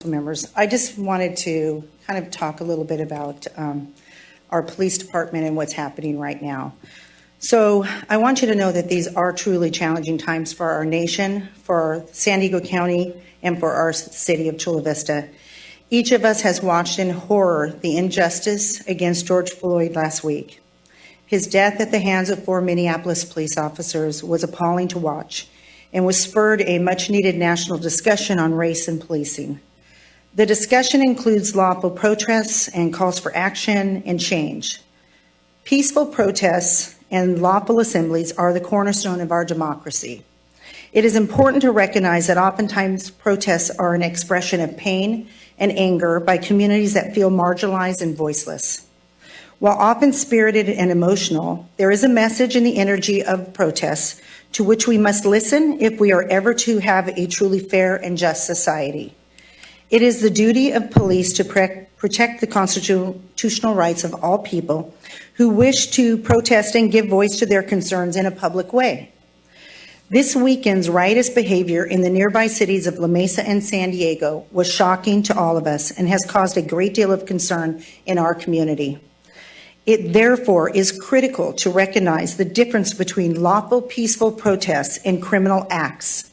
Members, I just wanted to kind of talk a little bit about our police department and what's happening right now. So I want you to know that these are truly challenging times for our nation, for San Diego County, and for our city of Chula Vista. Each of us has watched in horror the injustice against George Floyd last week. His death at the hands of 4 Minneapolis police officers was appalling to watch and was spurred a much-needed national discussion on race and policing. The discussion includes lawful protests and calls for action and change. Peaceful protests and lawful assemblies are the cornerstone of our democracy. It is important to recognize that oftentimes protests are an expression of pain and anger by communities that feel marginalized and voiceless. While often spirited and emotional, there is a message in the energy of protests to which we must listen if we are ever to have a truly fair and just society. It is the duty of police to protect the constitutional rights of all people who wish to protest and give voice to their concerns in a public way. This weekend's riotous behavior in the nearby cities of La Mesa and San Diego was shocking to all of us and has caused a great deal of concern in our community. It therefore is critical to recognize the difference between lawful, peaceful protests and criminal acts.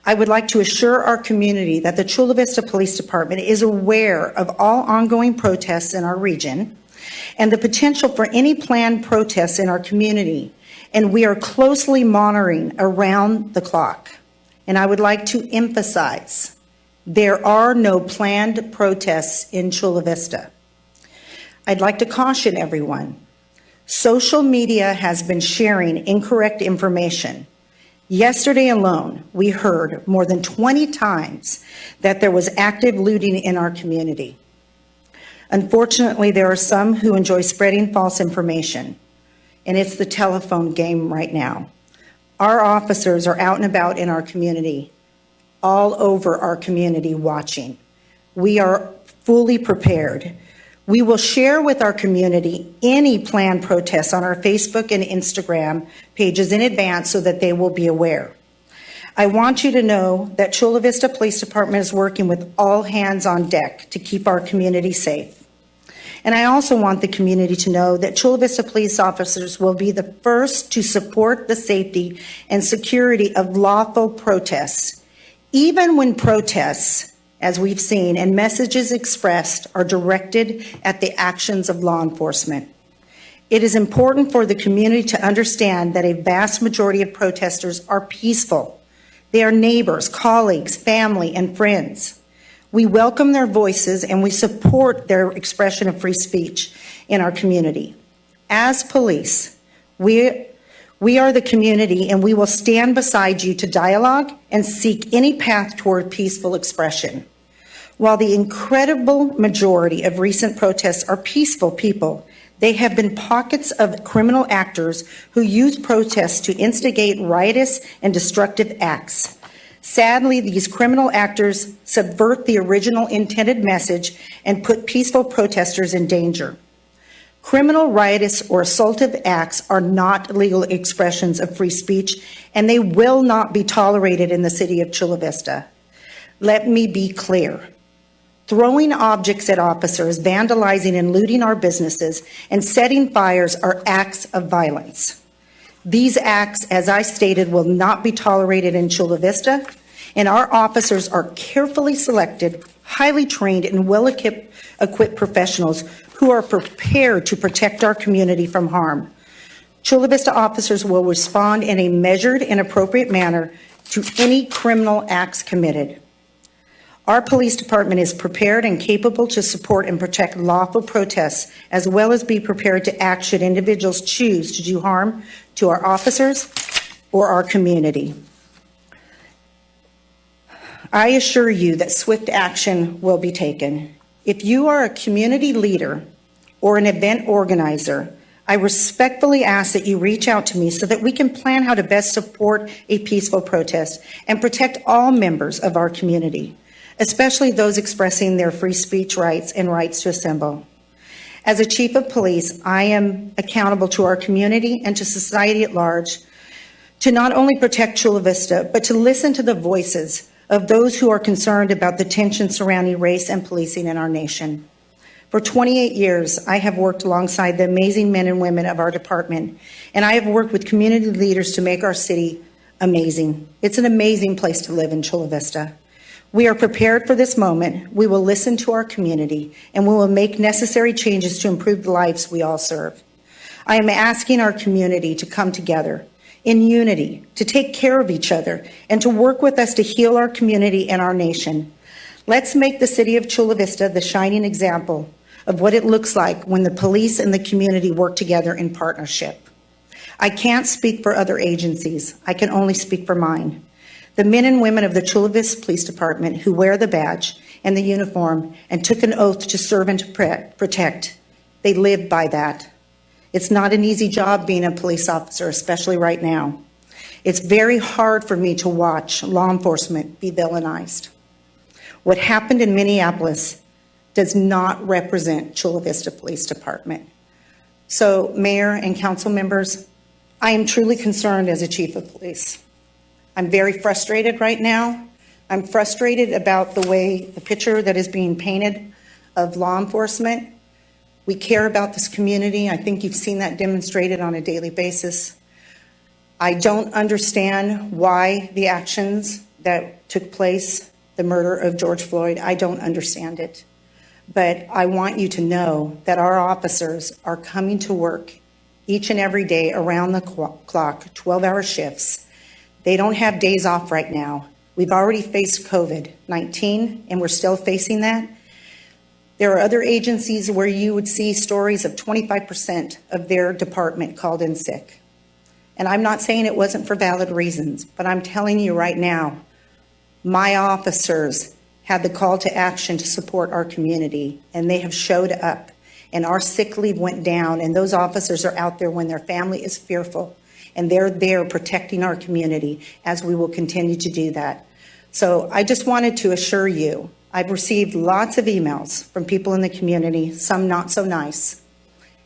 I would like to assure our community that the Chula Vista Police Department is aware of all ongoing protests in our region and the potential for any planned protests in our community, and we are closely monitoring around the clock. And I would like to emphasize, there are no planned protests in Chula Vista. I'd like to caution everyone, social media has been sharing incorrect information. Yesterday alone, we heard more than 20 times that there was active looting in our community. Unfortunately, there are some who enjoy spreading false information, and it's the telephone game right now. Our officers are out and about in our community, all over our community watching. We are fully prepared. We will share with our community any planned protests on our Facebook and Instagram pages in advance so that they will be aware. I want you to know that Chula Vista Police Department is working with all hands on deck to keep our community safe. And I also want the community to know that Chula Vista police officers will be the first to support the safety and security of lawful protests, even when protests, as we've seen, and messages expressed are directed at the actions of law enforcement. It is important for the community to understand that a vast majority of protesters are peaceful. They are neighbors, colleagues, family, and friends. We welcome their voices and we support their expression of free speech in our community. As police, we are the community, and we will stand beside you to dialogue and seek any path toward peaceful expression. While the incredible majority of recent protests are peaceful people, they have been pockets of criminal actors who use protests to instigate riotous and destructive acts. Sadly, these criminal actors subvert the original intended message and put peaceful protesters in danger. Criminal, riotous, or assaultive acts are not legal expressions of free speech, and they will not be tolerated in the city of Chula Vista. Let me be clear. Throwing objects at officers, vandalizing and looting our businesses, and setting fires are acts of violence. These acts, as I stated, will not be tolerated in Chula Vista, and our officers are carefully selected, highly trained, and well-equipped professionals who are prepared to protect our community from harm. Chula Vista officers will respond in a measured and appropriate manner to any criminal acts committed. Our police department is prepared and capable to support and protect lawful protests, as well as be prepared to act should individuals choose to do harm to our officers or our community. I assure you that swift action will be taken. If you are a community leader or an event organizer, I respectfully ask that you reach out to me so that we can plan how to best support a peaceful protest and protect all members of our community, especially those expressing their free speech rights and rights to assemble. As a chief of police, I am accountable to our community and to society at large to not only protect Chula Vista, but to listen to the voices of those who are concerned about the tension surrounding race and policing in our nation. For 28 years, I have worked alongside the amazing men and women of our department, and I have worked with community leaders to make our city amazing. It's an amazing place to live in Chula Vista. We are prepared for this moment. We will listen to our community, and we will make necessary changes to improve the lives we all serve. I am asking our community to come together in unity, to take care of each other, and to work with us to heal our community and our nation. Let's make the city of Chula Vista the shining example of what it looks like when the police and the community work together in partnership. I can't speak for other agencies. I can only speak for mine. The men and women of the Chula Vista Police Department who wear the badge and the uniform and took an oath to serve and to protect, they live by that. It's not an easy job being a police officer, especially right now. It's very hard for me to watch law enforcement be villainized. What happened in Minneapolis does not represent Chula Vista Police Department. So, Mayor and council members, I am truly concerned as a chief of police. I'm very frustrated right now. I'm frustrated about the way the picture that is being painted of law enforcement. We care about this community. I think you've seen that demonstrated on a daily basis. I don't understand why the actions that took place, the murder of George Floyd, I don't understand it. But I want you to know that our officers are coming to work each and every day around the clock, 12-hour shifts. They don't have days off right now. We've already faced COVID-19, and we're still facing that. There are other agencies where you would see stories of 25% of their department called in sick. And I'm not saying it wasn't for valid reasons, but I'm telling you right now, my officers had the call to action to support our community, and they have showed up, and our sick leave went down, and those officers are out there when their family is fearful, and they're there protecting our community, as we will continue to do that. So I just wanted to assure you, I've received lots of emails from people in the community, some not so nice,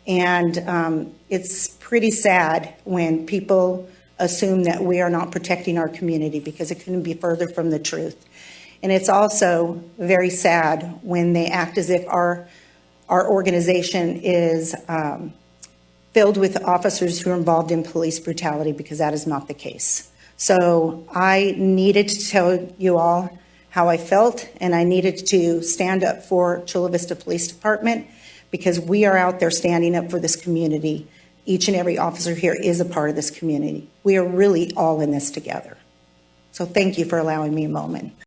and it's pretty sad when people assume that we are not protecting our community, because it couldn't be further from the truth. And it's also very sad when they act as if our organization is filled with officers who are involved in police brutality, because that is not the case. So I needed to tell you all how I felt, and I needed to stand up for Chula Vista Police Department, because we are out there standing up for this community. Each and every officer here is a part of this community. We are really all in this together. So thank you for allowing me a moment.